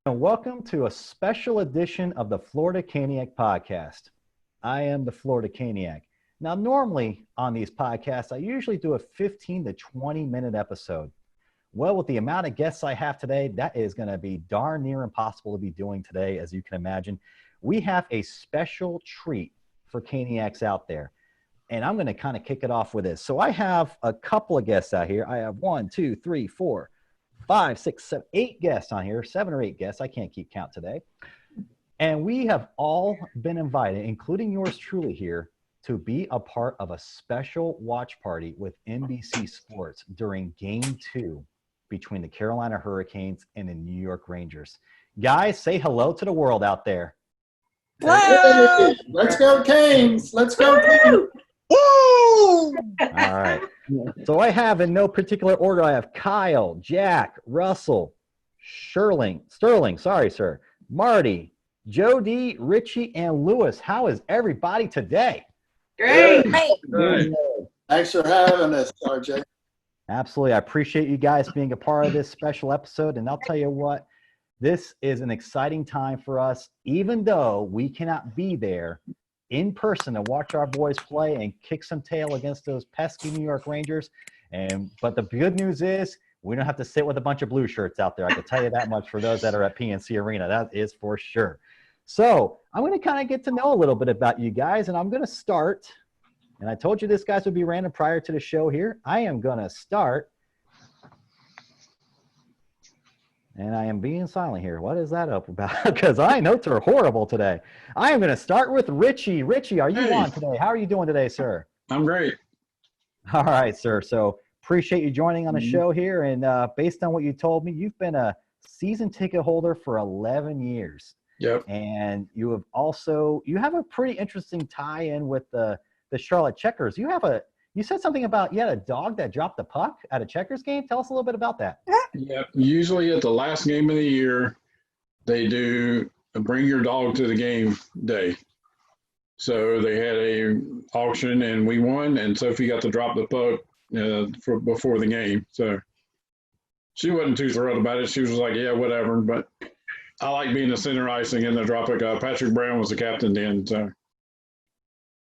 and welcome to a special edition of the Florida Caniac podcast. I am the Florida Caniac. Now, normally on these podcasts, I usually do a 15 to 20-minute episode. Well, with the amount of guests I have today, that is going to be darn near impossible to be doing today, as you can imagine. We have a special treat for Caniacs out there, and I'm going to kind of kick it off with this. So I have a couple of guests out here. I have 1, 2, 3, 4, 5, 6, 7, 8 guests on here, 7 or 8 guests. I can't keep count today. And we have all been invited, including yours truly here, to be a part of a special watch party with NBC Sports during Game 2 between the Carolina Hurricanes and the New York Rangers. Guys, say hello to the world out there. Hey, let's go Canes. Let's go Canes. Woo! All right. So I have, in no particular order, I have Kyle, Jack, Russell, Sterling, sorry, sir, Marty, Jody, Richie, and Lewis. How is everybody today? Great. Good. Thanks for having us, RJ. Absolutely. I appreciate you guys being a part of this special episode. And I'll tell you what, this is an exciting time for us, even though we cannot be there in person to watch our boys play and kick some tail against those pesky New York Rangers. But the good news is we don't have to sit with a bunch of blue shirts out there. I can tell you that much for those that are at PNC Arena. That is for sure. So I'm going to kind of get to know a little bit about you guys, and I'm going to start. And I told you this, guys, would be random prior to the show here. I am going to start. And I am being silent here. What is that up about? Because my notes are horrible today. I am going to start with Richie. Richie, are you on today? How are you doing today, sir? I'm great. All right, sir. So appreciate you joining on the show here. And based on what you told me, you've been a season ticket holder for 11 years. Yep. And you have a pretty interesting tie-in with the Charlotte Checkers. You said something about you had a dog that dropped the puck at a Checkers game. Tell us a little bit about that. Yeah, usually at the last game of the year, they do a bring your dog to the game day. So they had a auction and we won, and Sophie got to drop the puck before the game. So she wasn't too thrilled about it. She was like, yeah, whatever. But I like being the center icing and the drop it. Patrick Brown was the captain then. So.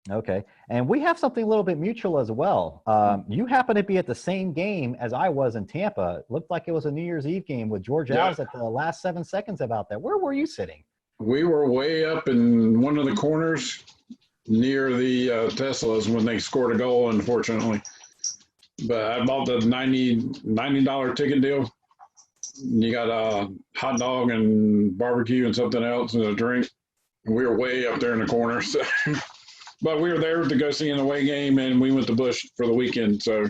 Okay. And we have something a little bit mutual as well. You happen to be at the same game as I was in Tampa. It looked like it was a New Year's Eve game with George Alves at the last 7 seconds about that. Where were you sitting? We were way up in one of the corners near the Teslas when they scored a goal, unfortunately. But I bought the $90 ticket deal. You got a hot dog and barbecue and something else and a drink. And we were way up there in the corner. So. But we were there to go see an away game, and we went to Busch for the weekend. So,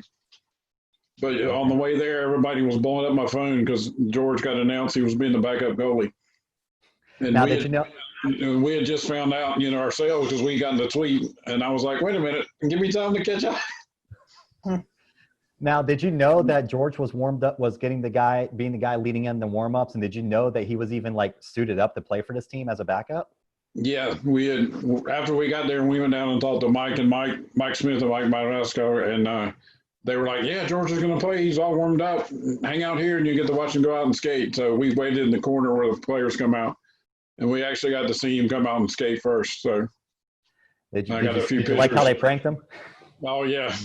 but on the way there, everybody was blowing up my phone because George got announced he was being the backup goalie. And now, we had just found out, ourselves because we got the tweet, and I was like, wait a minute, give me time to catch up. Now, did you know that George was being the guy leading in the warm-ups, and did you know that he was even suited up to play for this team as a backup? Yeah, after we got there, we went down and talked to Mike Smith and Mike Marasco, and they were like, yeah, George is going to play. He's all warmed up. Hang out here, and you get to watch him go out and skate. So we waited in the corner where the players come out, and we actually got to see him come out and skate first. So did you like how they pranked him? Oh, yeah.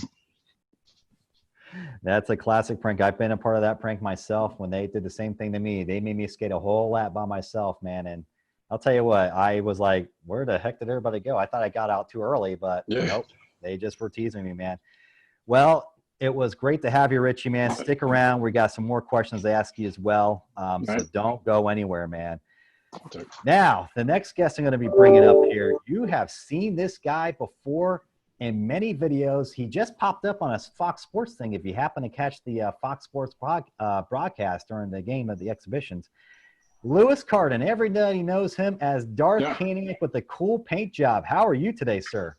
That's a classic prank. I've been a part of that prank myself when they did the same thing to me. They made me skate a whole lap by myself, man, and I'll tell you what, I was like, where the heck did everybody go? I thought I got out too early, but Nope, they just were teasing me, man. Well, it was great to have you, Richie, man. Stick around. We got some more questions to ask you as well. So don't go anywhere, man. Now, the next guest I'm going to be bringing up here, you have seen this guy before in many videos. He just popped up on a Fox Sports thing if you happen to catch the Fox Sports broadcast during the game of the exhibitions. Lewis Carden, everybody knows him as Darth Caniac with the cool paint job. How are you today, sir?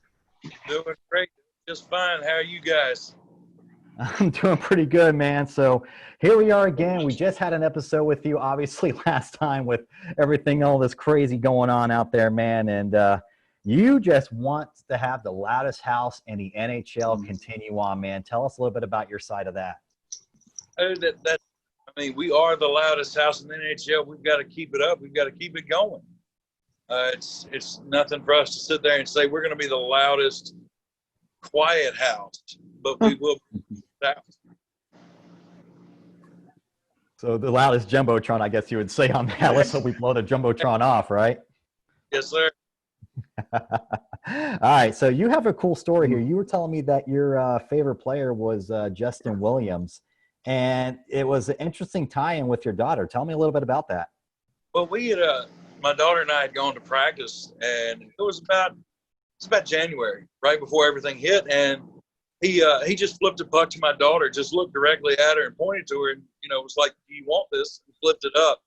Doing great. Just fine. How are you guys? I'm doing pretty good, man. So here we are again. We just had an episode with you, obviously, last time with everything, all this crazy going on out there, man. And you just want to have the loudest house in the NHL continue on, man. Tell us a little bit about your side of that. That's I mean, we are the loudest house in the NHL. We've got to keep it up. We've got to keep it going. It's nothing for us to sit there and say we're going to be the loudest quiet house, but we will be loud. So the loudest jumbotron, I guess you would say on that. Let's hope we blow the jumbotron off, right? Yes, sir. All right. So you have a cool story here. You were telling me that your favorite player was Justin Williams, and it was an interesting tie-in with your daughter. Tell me a little bit about that. Well, we had my daughter and I had gone to practice, and it was about January, right before everything hit, and he just flipped a puck to my daughter, just looked directly at her and pointed to her, and was like, "Do you want this?" And flipped it up,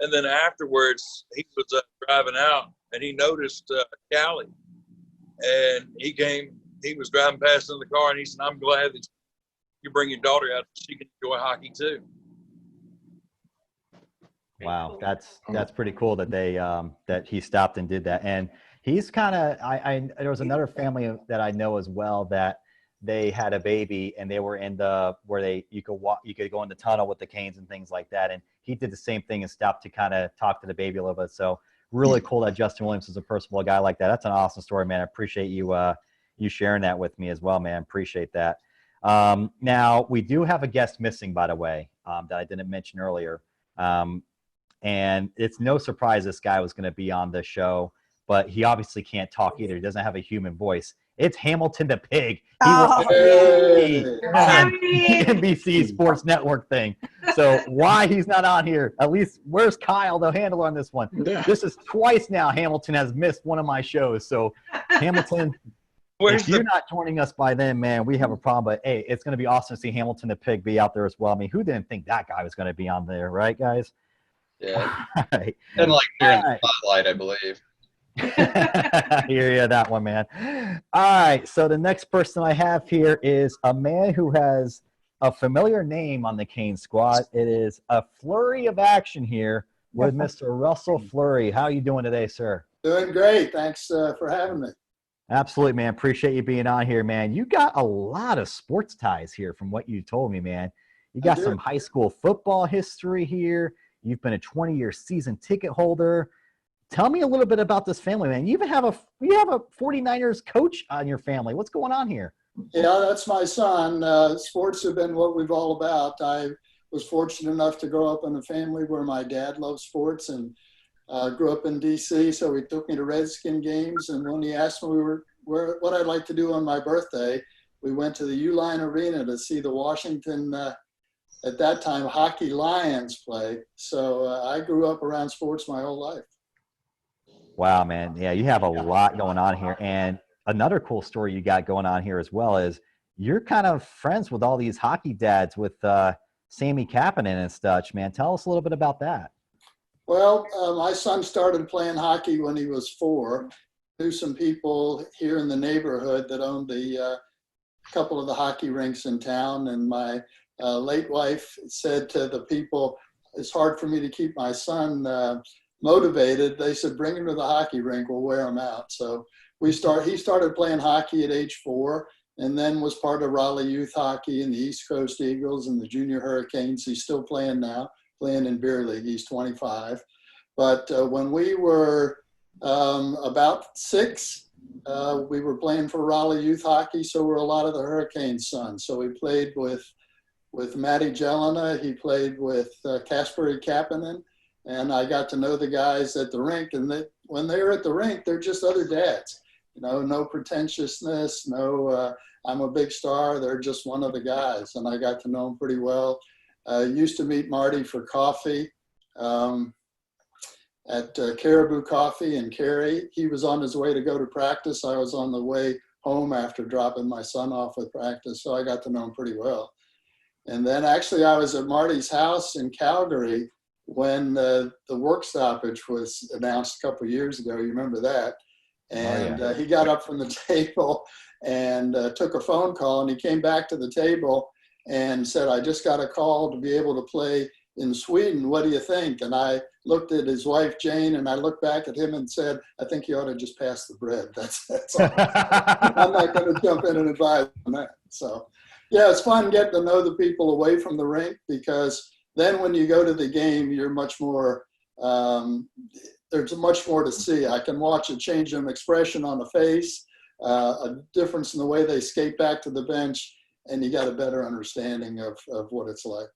and then afterwards he was driving out, and he noticed Callie, and he was driving past in the car, and he said, "I'm glad that you bring your daughter out so she can enjoy hockey too." Wow, that's pretty cool that they that he stopped and did that. And he's kind of there was another family that I know as well that they had a baby and they were in where you could go in the tunnel with the canes and things like that. And he did the same thing and stopped to kind of talk to the baby a little bit. So really cool that Justin Williams is a personable guy like that. That's an awesome story, man. I appreciate you you sharing that with me as well, man. Appreciate that. Now we do have a guest missing, by the way, that I didn't mention earlier. And it's no surprise this guy was going to be on the show, but he obviously can't talk either. He doesn't have a human voice. It's Hamilton the Pig. He was on the NBC Sports Network thing. So why he's not on here? At least where's Kyle, the handler on this one? Yeah. This is twice now Hamilton has missed one of my shows. So Hamilton, if you're not joining us by then, man, we have a problem. But hey, it's going to be awesome to see Hamilton the Pig be out there as well. I mean, who didn't think that guy was going to be on there, right, guys? Yeah. Right. And like during the spotlight, I believe. I hear you, that one, man. All right. So the next person I have here is a man who has a familiar name on the Cane squad. It is a flurry of action here with Mr. Russell Fleury. How are you doing today, sir? Doing great. Thanks for having me. Absolutely, man. Appreciate you being on here, man. You got a lot of sports ties here from what you told me, man. You got some high school football history here. You've been a 20-year season ticket holder. Tell me a little bit about this family, man. You even have a 49ers coach on your family. What's going on here? Yeah, that's my son. Sports have been what we've all about. I was fortunate enough to grow up in a family where my dad loved sports and grew up in D.C., so he took me to Redskin games. And when he asked me what I'd like to do on my birthday, we went to the Uline Arena to see the Washington at that time, Hockey Lions play. So I grew up around sports my whole life. Wow, man. Yeah, you have a lot going on here. And another cool story you got going on here as well is you're kind of friends with all these hockey dads with Sammy Kapanen and such, man. Tell us a little bit about that. Well, my son started playing hockey when he was 4. Knew some people here in the neighborhood that owned the couple of the hockey rinks in town. And my late wife said to the people, it's hard for me to keep my son motivated. They said, bring him to the hockey rink, we'll wear him out. So he started playing hockey at age 4 and then was part of Raleigh Youth Hockey and the East Coast Eagles and the Junior Hurricanes. He's still playing now, playing in beer league. He's 25. But when we were about 6, we were playing for Raleigh Youth Hockey. So were a lot of the Hurricanes' sons. So we played with Matty Jelena. He played with Kasperi Kapanen. And I got to know the guys at the rink. And when they're at the rink, they're just other dads. No pretentiousness, no I'm a big star. They're just one of the guys. And I got to know them pretty well. Used to meet Marty for coffee at Caribou Coffee in Cary. He was on his way to go to practice. I was on the way home after dropping my son off with practice. So I got to know him pretty well. And then actually I was at Marty's house in Calgary when the work stoppage was announced a couple of years ago. You remember that? And he got up from the table and took a phone call, and he came back to the table and said, I just got a call to be able to play in Sweden. What do you think? And I looked at his wife, Jane, and I looked back at him and said, I think you ought to just pass the bread. That's all. I'm not going to jump in and advise on that. So, yeah, it's fun getting to know the people away from the rink because then when you go to the game, you're much more, there's much more to see. I can watch a change of expression on the face, a difference in the way they skate back to the bench, and you got a better understanding of what it's like.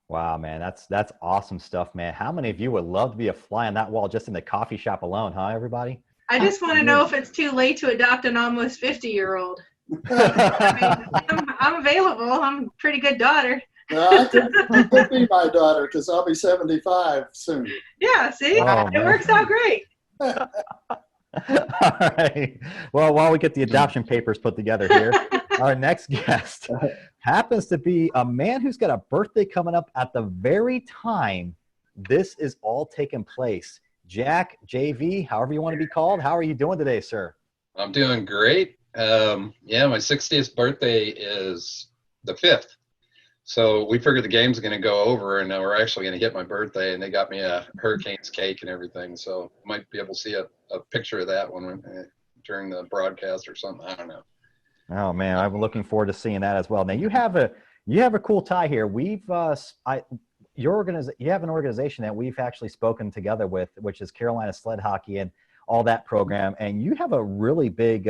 Wow, man, that's awesome stuff, man. How many of you would love to be a fly on that wall just in the coffee shop alone, huh, everybody? I just want to know if it's too late to adopt an almost 50-year-old. I mean, I'm available. I'm a pretty good daughter. I could be my daughter because I'll be 75 soon. Yeah, see? Oh, it man. works out great. All right. Well, while we get the adoption papers put together here, our next guest happens to be a man who's got a birthday coming up at the very time this is all taking place. Jack, JV, however you want to be called, how are you doing today, sir? I'm doing great. Yeah, my 60th birthday is the 5th. So we figured the game's going to go over, and now we're actually going to hit my birthday, and they got me a Hurricanes cake and everything. So might be able to see a picture of that one during the broadcast or something. I don't know. Oh man, I'm looking forward to seeing that as well. Now you have a cool tie here. We've you have an organization that we've actually spoken together with, which is Carolina Sled Hockey and all that program, and you have a really big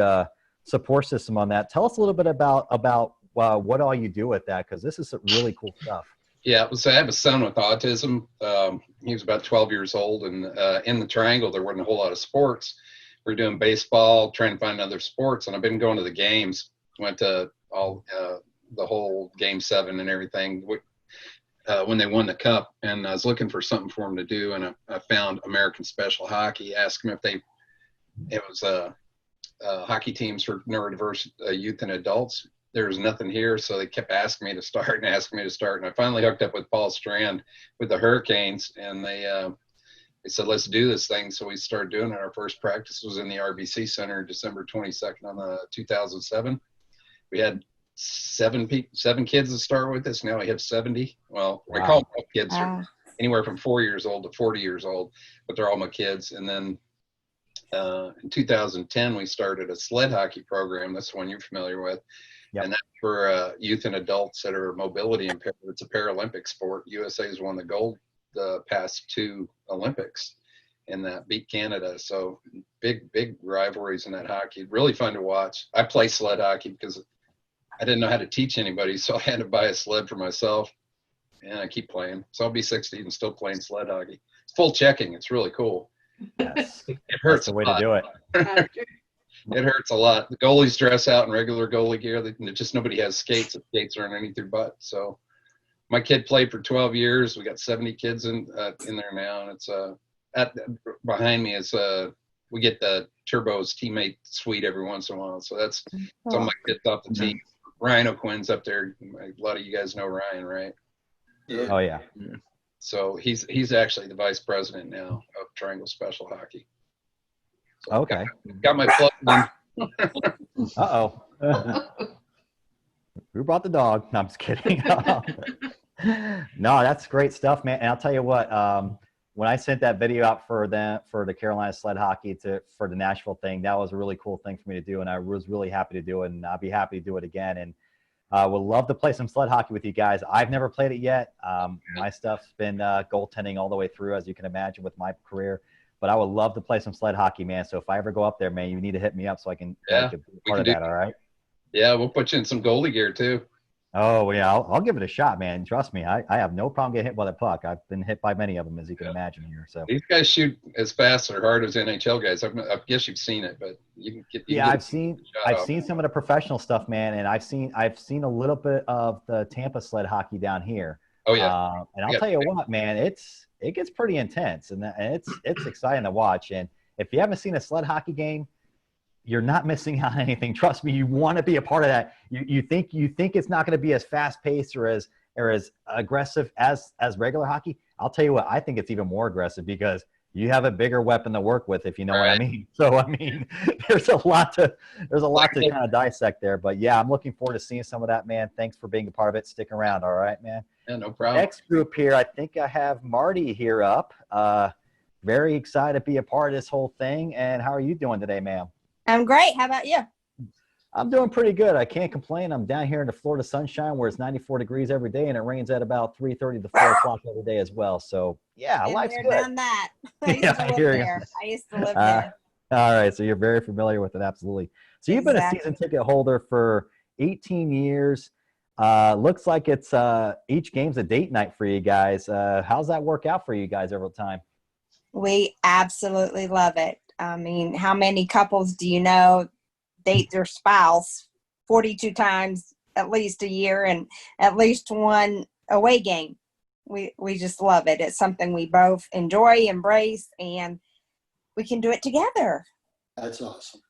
support system on that. Tell us a little bit about what all you do with that, because this is some really cool stuff. Yeah, so I have a son with autism. He was about 12 years old, and in the Triangle there wasn't a whole lot of sports. We're doing baseball, trying to find other sports, and I've been going to the games. Went to all the whole Game 7 and everything when they won the Cup, and I was looking for something for them to do, and I found American Special Hockey. Asked them if it was hockey teams for neurodiverse youth and adults. There was nothing here, so they kept asking me to start, and I finally hooked up with Paul Strand with the Hurricanes, and they said, let's do this thing. So we started doing it. Our first practice was in the RBC Center, December 22nd on 2007. We had seven kids to start with us. Now we have 70. Well, Wow. I call them kids. They're anywhere from 4 years old to 40 years old, but they're all my kids. And then in 2010, we started a sled hockey program. That's the one you're familiar with. Yep. And that's for youth and adults that are mobility impaired. It's a Paralympic sport. USA's won the gold the past 2 Olympics, and that beat Canada. So big rivalries in that hockey. Really fun to watch. I play sled hockey because I didn't know how to teach anybody, so I had to buy a sled for myself, and I keep playing. So I'll be 60 and still playing sled hockey. It's full checking. It's really cool. Yes. It hurts. That's the way to do it. It hurts a lot. The goalies dress out in regular goalie gear. Just nobody has skates. The skates are underneath their butt. So my kid played for 12 years. We got 70 kids in there now, and it's behind me is we get the Turbo's teammate suite every once in a while. So that's some of my kids off the team. Ryan O'Quinn's up there. A lot of you guys know Ryan, right? Yeah. Oh yeah. So he's actually the vice president now of Triangle Special Hockey. So Okay. Got my plug in. Uh-oh. Who brought the dog? No, I'm just kidding. No, that's great stuff, man. And I'll tell you what, when I sent that video out for the Carolina Sled Hockey for the Nashville thing, that was a really cool thing for me to do, and I was really happy to do it, and I'll be happy to do it again. And would love to play some sled hockey with you guys. I've never played it yet. My stuff's been goaltending all the way through, as you can imagine, with my career. But I would love to play some sled hockey, man. So if I ever go up there, man, you need to hit me up so I can be part of that, all right? Yeah, we'll put you in some goalie gear too. Oh, yeah, I'll give it a shot, man. Trust me, I have no problem getting hit by the puck. I've been hit by many of them, as you can imagine here. So these guys shoot as fast or hard as NHL guys. I guess you've seen it, but you can get. I've seen some of the professional stuff, man, and I've seen a little bit of the Tampa sled hockey down here. Oh yeah, and I'll tell you what, man, it gets pretty intense, and it's exciting to watch. And if you haven't seen a sled hockey game, you're not missing out on anything. Trust me, you want to be a part of that. You think it's not going to be as fast paced or as aggressive as regular hockey. I'll tell you what, I think it's even more aggressive because you have a bigger weapon to work with, if you know what I mean. So I mean, there's a lot to kind of dissect there. But yeah, I'm looking forward to seeing some of that, man. Thanks for being a part of it. Stick around, all right, man. Yeah, no problem. Next group here, I think I have Marty here up. Very excited to be a part of this whole thing. And how are you doing today, ma'am? I'm great. How about you? I'm doing pretty good. I can't complain. I'm down here in the Florida sunshine where it's 94 degrees every day, and it rains at about 3:30 to 4 o'clock every day as well. So, yeah, Been life's there, good. done that. I used Yeah, to I live hear you. there. I used to live Uh, there. all right, so you're very familiar with it, absolutely. So you've been a Exactly. season ticket holder for 18 years. Looks like it's each game's a date night for you guys. How's that work out for you guys over time? We absolutely love it. I mean, how many couples do you know date their spouse 42 times at least a year and at least one away game? We just love it. It's something we both enjoy, embrace, and we can do it together. That's awesome.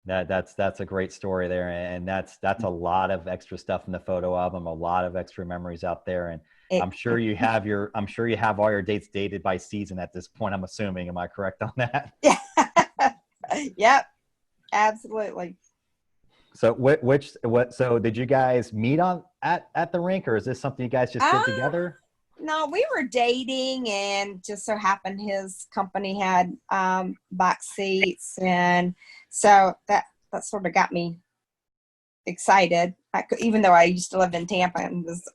That's a great story there, and that's a lot of extra stuff in the photo album, a lot of extra memories out there, and I'm sure you have all your dates dated by season at this point. I'm assuming. Am I correct on that? Yeah. Yep. Absolutely. So so did you guys meet at the rink, or is this something you guys just did together? No, we were dating, and just so happened his company had box seats, and so that sort of got me excited. Even though I used to live in Tampa and was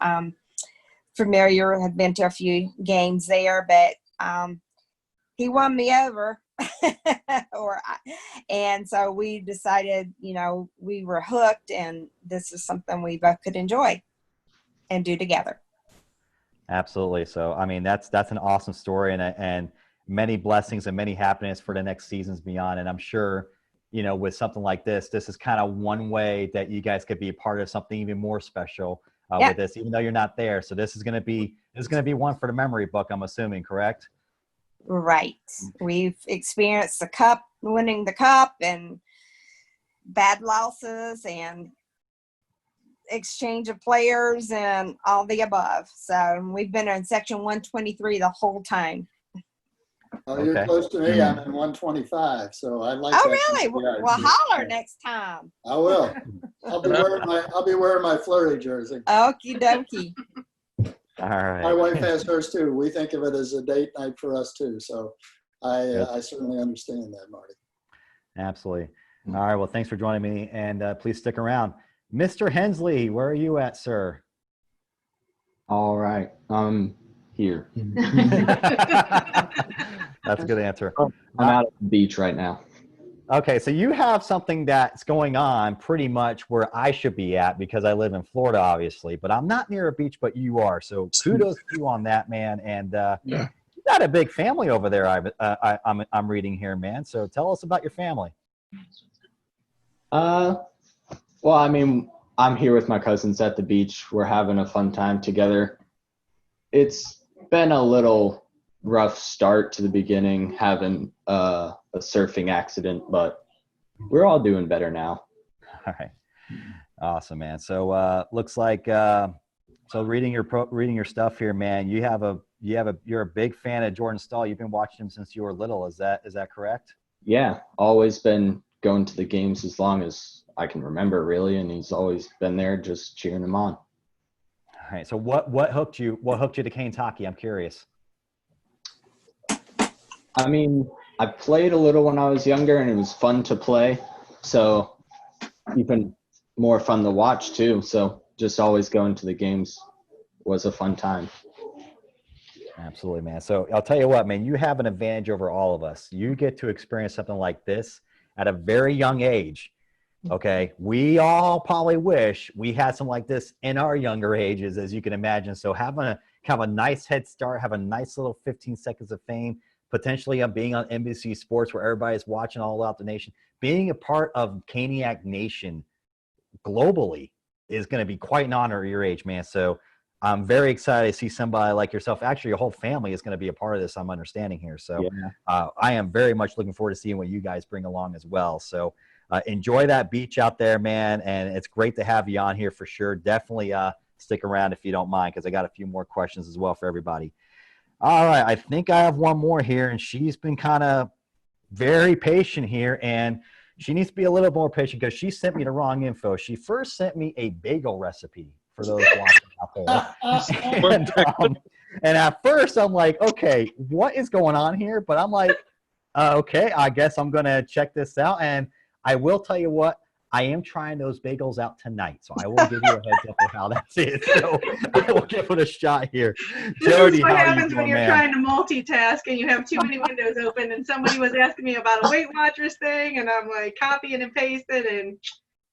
familiar, had been to a few games there, but he won me over. And so we decided, we were hooked, and this is something we both could enjoy and do together. Absolutely. So, I mean, that's an awesome story, and many blessings and many happiness for the next seasons beyond. And I'm sure, with something like this is kind of one way that you guys could be a part of something even more special with this, even though you're not there. So this is going to be one for the memory book, I'm assuming, correct? Right. We've experienced winning the cup, and bad losses, and exchange of players, and all the above. So we've been in section 123 the whole time. Oh, you're close to me. I'm in 125, so I like. Oh, that. really? Well, holler next time. I will. I'll be wearing my Flurry jersey. Okie dokie. All right. My wife has hers too. We think of it as a date night for us too. So I certainly understand that, Marty. Absolutely. All right. Well, thanks for joining me, and please stick around. Mr. Hensley, where are you at, sir? All right. I'm here. That's a good answer. I'm out at the beach right now. Okay, so you have something that's going on pretty much where I should be at because I live in Florida, obviously, but I'm not near a beach, but you are. So kudos to you on that, man. And you got a big family over there. I'm reading here, man. So tell us about your family. Well, I mean, I'm here with my cousins at the beach. We're having a fun time together. It's been a little rough start to the beginning, having a surfing accident, but we're all doing better now. All right. Awesome, man. So looks like so reading your stuff here, man, you're a big fan of Jordan Stahl. You've been watching him since you were little. Is that correct? Yeah, always been going to the games as long as I can remember, really, and he's always been there just cheering him on. All right. So what hooked you to Canes hockey? I'm curious. I mean, I played a little when I was younger, and it was fun to play. So even more fun to watch too. So just always going to the games was a fun time. Absolutely, man. So I'll tell you what, man, you have an advantage over all of us. You get to experience something like this at a very young age. Okay. We all probably wish we had something like this in our younger ages, as you can imagine. So having a nice head start, have a nice little 15 seconds of fame, potentially being on NBC Sports where everybody's watching all out the nation, being a part of Caniac Nation globally is going to be quite an honor at your age, man. So I'm very excited to see somebody like yourself. Actually, your whole family is going to be a part of this, I'm understanding here. So I am very much looking forward to seeing what you guys bring along as well. So enjoy that beach out there, man. And it's great to have you on here for sure. Definitely stick around if you don't mind, because I got a few more questions as well for everybody. All right. I think I have one more here, and she's been kind of very patient here, and she needs to be a little more patient because she sent me the wrong info. She first sent me a bagel recipe for those watching out there. And at first I'm like, okay, what is going on here? But I'm like, okay, I guess I'm going to check this out. And I will tell you what, I am trying those bagels out tonight, so I will give you a heads up of how that's it. So I will give it a shot here. This Jody, is what how are you happens when doing, you're man? trying to multitask and you have too many windows open. And somebody was asking me about a Weight Watchers thing, and I'm like copying and pasting, and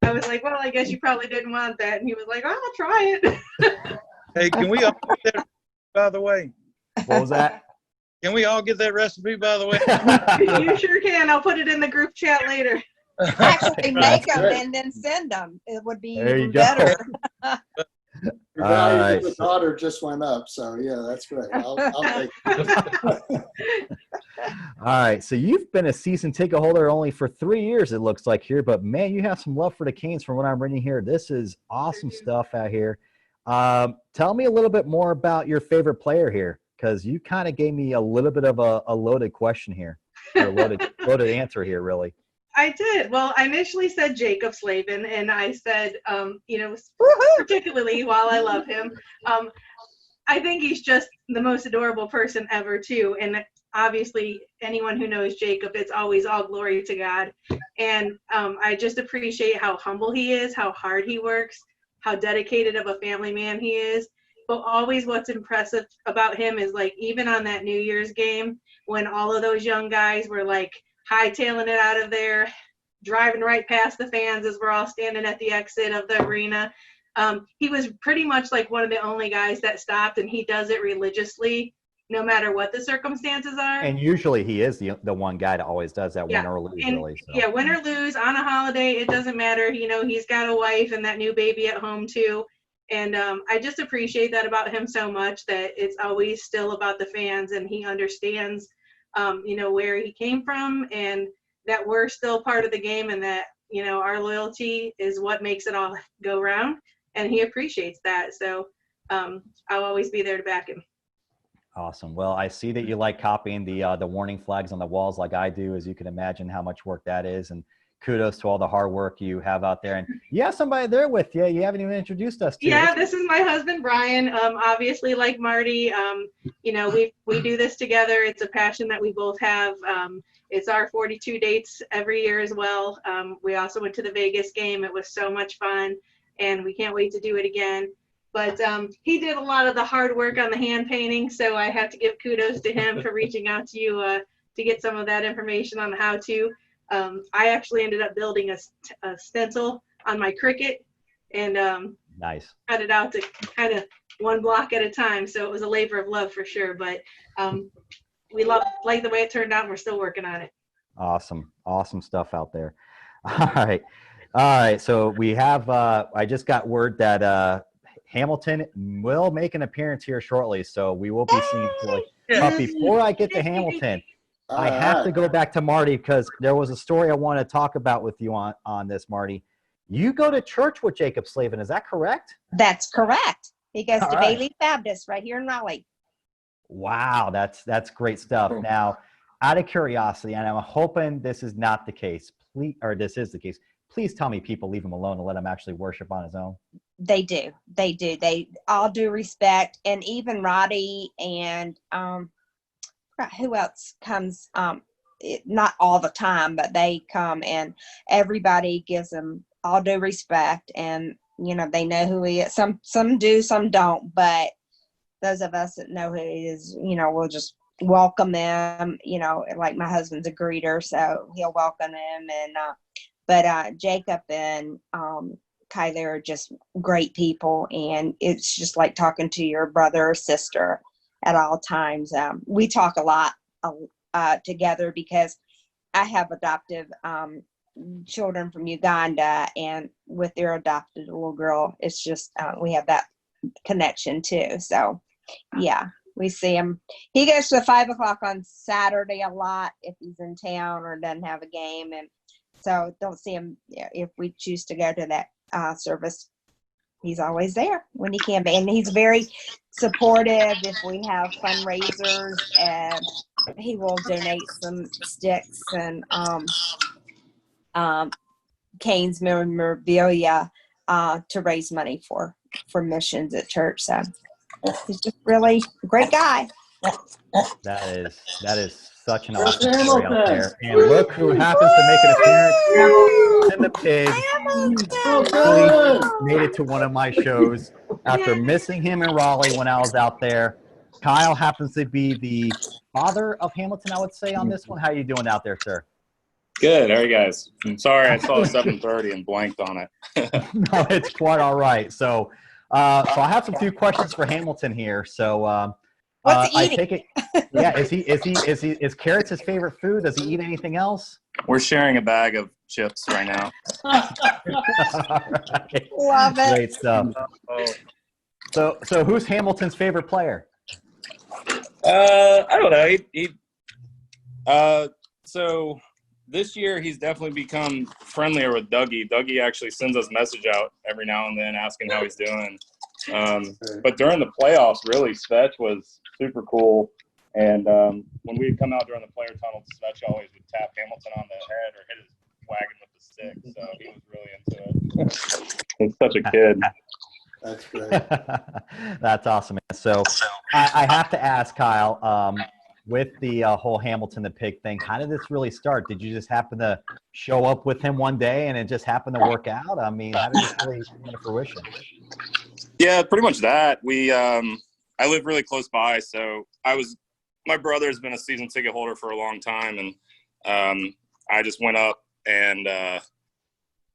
I was like, well, I guess you probably didn't want that. And he was like, oh, I'll try it. Hey, can we all get that, by the way? What was that? Can we all get that recipe, by the way? You sure can. I'll put it in the group chat later. Actually, make them great. and then send them. It would be There you even go. better. Your value Alright, to the daughter just went up, so yeah, that's great. I'll take All right. So you've been a season ticket holder only for 3 years, it looks like here, but man, you have some love for the Canes from what I'm reading here. This is awesome stuff out here. Tell me a little bit more about your favorite player here, because you kind of gave me a little bit of a loaded question here, or a loaded answer here, really. I did. Well, I initially said Jacob Slavin, and I said, particularly while I love him, I think he's just the most adorable person ever, too. And obviously, anyone who knows Jacob, it's always all glory to God. And I just appreciate how humble he is, how hard he works, how dedicated of a family man he is. But always what's impressive about him is, like, even on that New Year's game, when all of those young guys were, like, hightailing it out of there, driving right past the fans as we're all standing at the exit of the arena. He was pretty much like one of the only guys that stopped, and he does it religiously, no matter what the circumstances are. And usually he is the one guy that always does that, win or lose, and, really. So. Yeah, win or lose, on a holiday, it doesn't matter. You know, he's got a wife and that new baby at home, too. And I just appreciate that about him so much, that it's always still about the fans, and he understands where he came from, and that we're still part of the game, and that, our loyalty is what makes it all go round, and he appreciates that. So I'll always be there to back him. Awesome. Well, I see that you like copying the warning flags on the walls like I do, as you can imagine how much work that is. And kudos to all the hard work you have out there. And you have somebody there with you. You haven't even introduced us to. Yeah, this is my husband, Brian. Obviously, like Marty, we do this together. It's a passion that we both have. It's our 42 dates every year as well. We also went to the Vegas game. It was so much fun, and we can't wait to do it again. But he did a lot of the hard work on the hand painting, so I have to give kudos to him for reaching out to you to get some of that information on how to. I actually ended up building a stencil on my Cricut, and nice. Cut it out to kind of one block at a time. So it was a labor of love for sure. But we like the way it turned out, and we're still working on it. Awesome. Awesome stuff out there. All right. So we have, I just got word that Hamilton will make an appearance here shortly. So we will be seeing Floyd. But before I get to Hamilton, I have to go back to Marty, because there was a story I want to talk about with you on this, Marty. You go to church with Jacob Slavin, is that correct? That's correct. He goes All to right. Bailey Baptist right here in Raleigh. Wow, that's great stuff. Now, out of curiosity, and I'm hoping this is not the case, this is the case, please tell me people leave him alone and let him actually worship on his own. They do. They all do respect. And even Roddy and who else comes, not all the time, but they come, and everybody gives him all due respect, and they know who he is. Some do, some don't, but those of us that know who he is, we'll just welcome them. Like my husband's a greeter, so he'll welcome him. And but Jacob and Kyler are just great people, and it's just like talking to your brother or sister at all times. We talk a lot together, because I have adoptive children from Uganda, and with their adopted little girl, it's just we have that connection too. So yeah, we see him. He goes to 5 o'clock on Saturday a lot if he's in town or doesn't have a game, and so don't see him if we choose to go to that service. He's always there when he can be, and he's very supportive. If we have fundraisers, and he will donate some sticks and Canes memorabilia to raise money for missions at church. So he's just really a great guy. That is such an Chris awesome story out Hamilton. there. And look who happens to make an appearance. And the pig Hamilton. made it to one of my shows after missing him in Raleigh when I was out there. Kyle happens to be the father of Hamilton, I would say, on this one. How are you doing out there, sir? Good. How are you guys? Sorry, I saw 7:30 and blanked on it. No, it's quite all right. So I have some few questions for Hamilton here. So What's he I eating? take it, yeah. Is carrots his favorite food? Does he eat anything else? We're sharing a bag of chips right now. All right. Love it. Great stuff. So who's Hamilton's favorite player? I don't know. So this year he's definitely become friendlier with Dougie. Dougie actually sends us a message out every now and then asking how he's doing. But during the playoffs, really, Svetch was super cool. And when we'd come out during the player tunnel, Svetch always would tap Hamilton on the head or hit his wagon with the stick. So he was really into it. He's such a kid. That's great. That's awesome, man. So I have to ask, Kyle, with the whole Hamilton the pig thing, how did this really start? Did you just happen to show up with him one day and it just happened to work out? I mean, how did this really come to fruition? Yeah, pretty much that. I live really close by, so my brother's been a season ticket holder for a long time, and I just went up and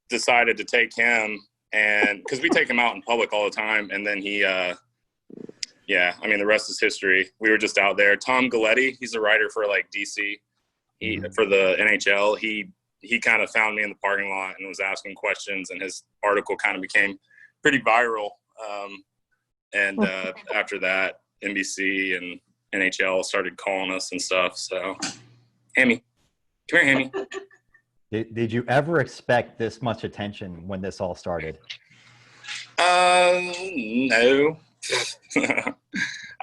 decided to take him, and because we take him out in public all the time, and then he the rest is history. We were just out there. Tom Galletti, he's a writer for like DC, for the NHL. He kind of found me in the parking lot and was asking questions, and his article kind of became pretty viral. After that, NBC and NHL started calling us and stuff. So, Hammy, come here, Hammy. Did you ever expect this much attention when this all started? No.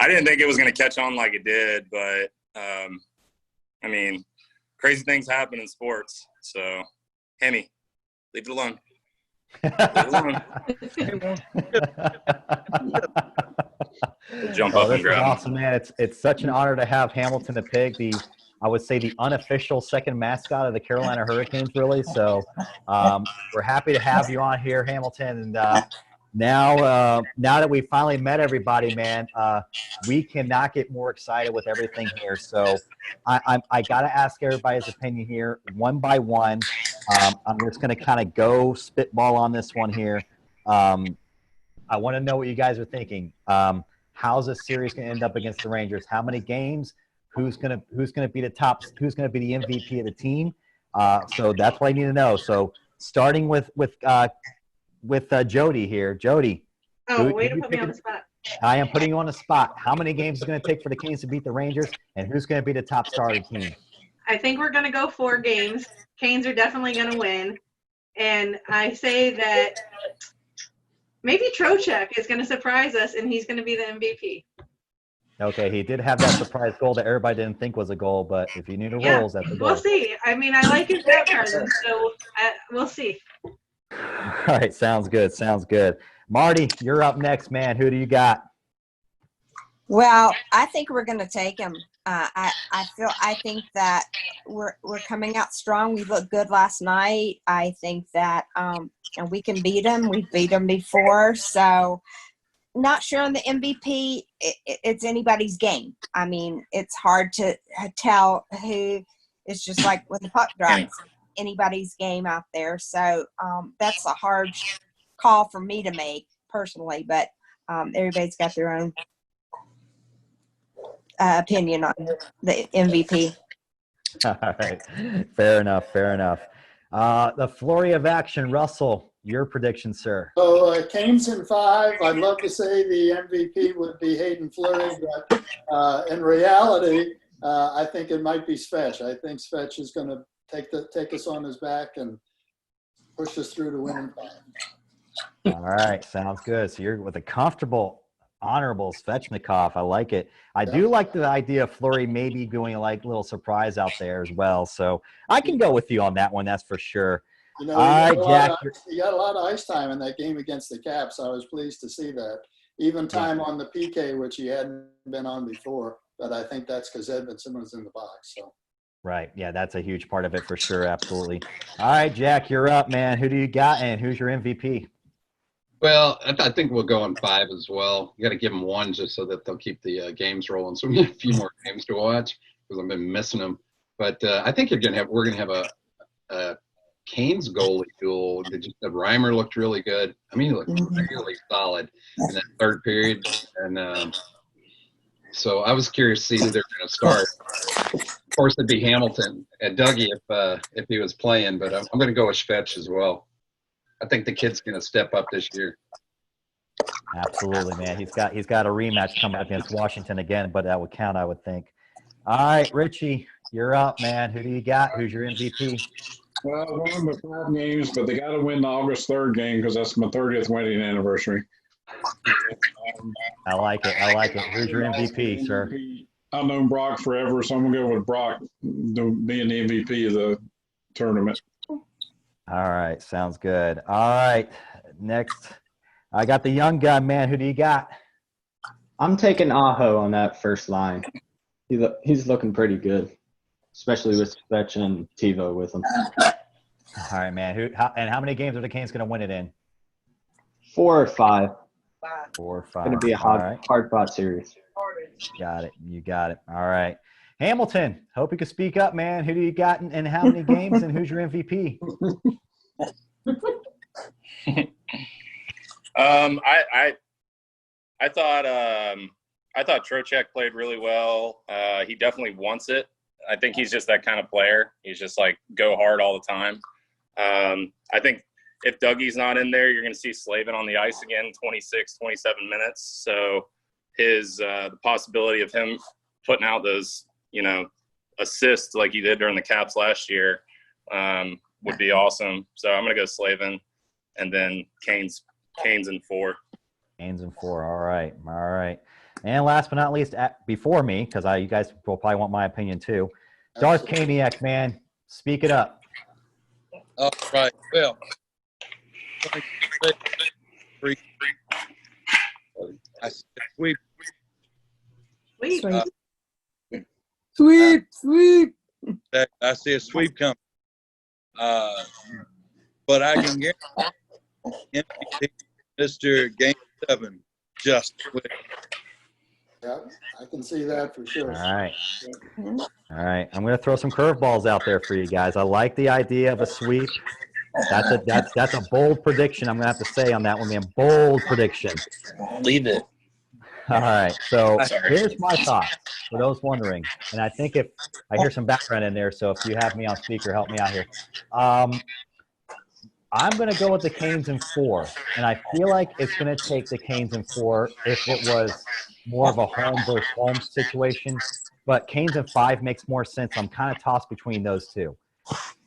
I didn't think it was going to catch on like it did, but I mean, crazy things happen in sports. So, Hammy, leave it alone. Jump up and grab. Awesome, man! It's such an honor to have Hamilton the pig, I would say the unofficial second mascot of the Carolina Hurricanes, really. So we're happy to have you on here, Hamilton. And now that we finally met everybody, man, we cannot get more excited with everything here. So I got to ask everybody's opinion here, one by one. I'm just going to kind of go spitball on this one here. I want to know what you guys are thinking. How's this series going to end up against the Rangers? How many games? Who's gonna be the top? Who's gonna be the MVP of the team? So that's what I need to know. So starting with Jody here. Jody. Oh, way to put me on the spot. I am putting you on the spot. How many games is it going to take for the Canes to beat the Rangers, and who's going to be the top star of the team? I think we're going to go 4 games. Canes are definitely going to win. And I say that maybe Trocheck is going to surprise us, and he's going to be the MVP. Okay, he did have that surprise goal that everybody didn't think was a goal, but if you knew the rules, that's a goal. We'll see. I mean, I like his background, so we'll see. All right, sounds good. Sounds good. Marty, you're up next, man. Who do you got? Well, I think we're going to take him. I think that we're coming out strong. We looked good last night. I think that and we can beat them. We've beat them before, so not sure on the MVP. It's anybody's game. I mean, it's hard to tell who. It's just like when the puck drops, anybody's game out there. So that's a hard call for me to make personally, but everybody's got their own opinion on the MVP. All right. Fair enough. Fair enough. The flurry of action, Russell, your prediction, sir. So Canes in 5. I'd love to say the MVP would be Hayden Fleury, but in reality, I think it might be Svetch. I think Svetch is going to take us on his back and push us through to winning 5. All right. Sounds good. So you're with a comfortable, honorable Svechnikov. I like it. I do like the idea of Fleury maybe doing a little surprise out there as well. So I can go with you on that one. That's for sure. You know, Jack. he got a lot of ice time in that game against the Caps. I was pleased to see that. Even time on the PK, which he hadn't been on before. but I think that's because Edmondson was in the box. So. Right. Yeah, that's a huge part of it for sure. Absolutely. All right, Jack, you're up, man. Who do you got, and who's your MVP? Well, I think we'll go on 5 as well. You got to give them 1 just so that they'll keep the games rolling. So we get a few more games to watch because I've been missing them. But I think we're gonna have a Canes goalie duel. Reimer looked really good. I mean, he looked really solid in that third period. And so I was curious to see who they're going to start. Of course, it'd be Hamilton and Dougie if he was playing, but I'm going to go with Fetch as well. I think the kid's going to step up this year. Absolutely, man. He's got a rematch coming up against Washington again, but that would count, I would think. All right, Richie, you're up, man. Who do you got? Who's your MVP? Well, won the 5 games, but they got to win the August 3rd game because that's my 30th wedding anniversary. I like it. Who's your MVP, sir? I've known Brock forever, so I'm going to go with Brock being the MVP of the tournament. All right, sounds good. All right, next, I got the young guy, man. Who do you got? I'm taking Aho on that first line. He's looking pretty good, especially with Fetch and TiVo with him. All right, man. How many games are the Canes going to win it in? 4 or 5. 4 or 5. It's going to be a hard-fought series. Got it. You got it. All right. Hamilton, hope you can speak up, man. Who do you got and how many games, and who's your MVP? I thought Trocheck played really well. He definitely wants it. I think he's just that kind of player. He's just like go hard all the time. I think if Dougie's not in there, you're going to see Slavin on the ice again, 26, 27 minutes. So the possibility of him putting out those, assists like he did during the Caps last year would be awesome. So I'm going to go Slavin and then Canes in 4. Canes in 4. All right. And last but not least, before me, because you guys will probably want my opinion too, Darth Caniac, man, speak it up. All right. Well, I said sweep. Sweep. I see a sweep coming. But I can guarantee Mr. Game 7 just with. Yeah, I can see that for sure. All right. I'm going to throw some curveballs out there for you guys. I like the idea of a sweep. That's a bold prediction. I'm going to have to say on that one, man. Bold prediction. Leave it. All right. So here's my thoughts for those wondering. And I think if I hear some background in there, so if you have me on speaker, help me out here. I'm going to go with the Canes in 4. And I feel like it's going to take the Canes in 4 if it was more of a home versus home situation. But Canes in 5 makes more sense. I'm kind of tossed between those two.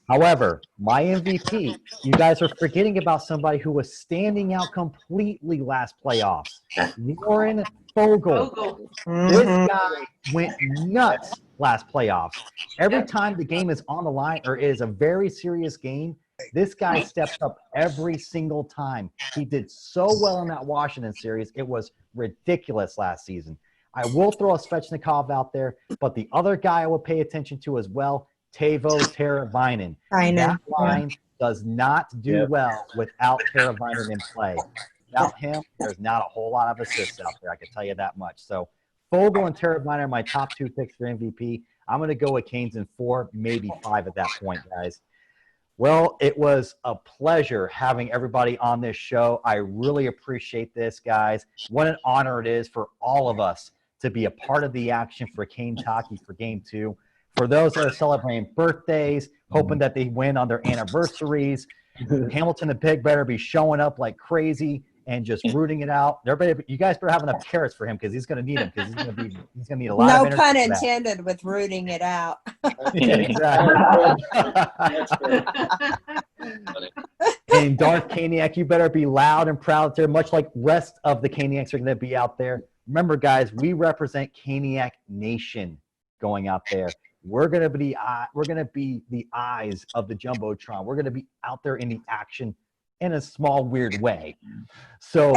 However, my MVP, you guys are forgetting about somebody who was standing out completely last playoffs. Warren Fogle. This guy went nuts last playoffs. Every time the game is on the line or is a very serious game, this guy steps up every single time. He did so well in that Washington series. It was ridiculous last season. I will throw a Svechnikov out there, but the other guy I will pay attention to as well, Teuvo Teravainen. That line does not do well without Teravainen in play. Without him, there's not a whole lot of assists out there. I can tell you that much. So Fogle and Teravainen are my top 2 picks for MVP. I'm going to go with Canes in 4, maybe 5 at that point, guys. Well, it was a pleasure having everybody on this show. I really appreciate this, guys. What an honor it is for all of us to be a part of the action for Canes hockey for Game 2. For those that are celebrating birthdays, hoping that they win on their anniversaries, Hamilton and Pig better be showing up like crazy and just rooting it out. You guys better have enough carrots for him because he's going to need them because he's going to need a lot of energy. No pun intended with rooting it out. Yeah, exactly. And Darth Caniac, you better be loud and proud there, much like rest of the Caniacs are going to be out there. Remember, guys, we represent Caniac Nation going out there. We're going to be the eyes of the Jumbotron. We're going to be out there in the action in a small, weird way. So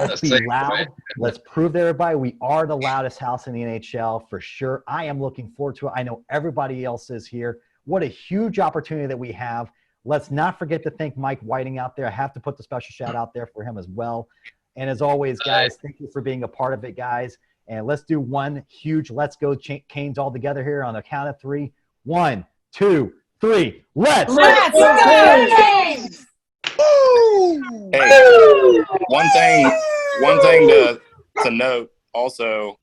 Let's be loud. Let's prove to everybody we are the loudest house in the NHL for sure. I am looking forward to it. I know everybody else is here. What a huge opportunity that we have. Let's not forget to thank Mike Whiting out there. I have to put the special shout out there for him as well. And as always, guys, thank you for being a part of it, guys. And let's do one huge let's go Canes all together here on the count of 3. 1, 2, 3. Let's go Canes! Hey, one thing to note also,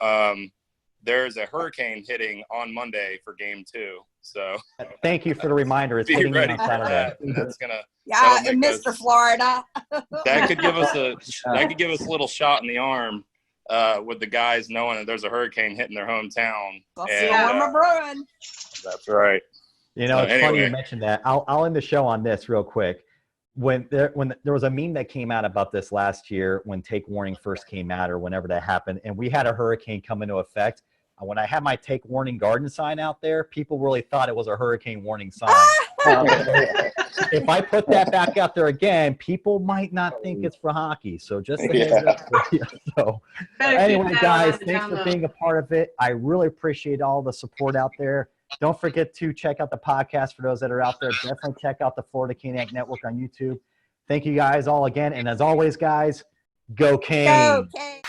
there's a hurricane hitting on Monday for game 2. So thank you for the reminder. It's be hitting ready on for Saturday. that. And that's gonna And Mr. Florida. that could give us a little shot in the arm with the guys knowing that there's a hurricane hitting their hometown. That's right. You know, it's funny you mentioned that. I'll end the show on this real quick. When there was a meme that came out about this last year when take warning first came out or whenever that happened, and we had a hurricane come into effect. When I had my take warning garden sign out there, people really thought it was a hurricane warning sign. If I put that back out there again, people might not think it's for hockey. So just a heads up for you. So anyway, guys, thanks for being a part of it. I really appreciate all the support out there. Don't forget to check out the podcast for those that are out there. Definitely check out the Florida Caniac Network on YouTube. Thank you guys all again. And as always, guys, go Canes. Go Canes.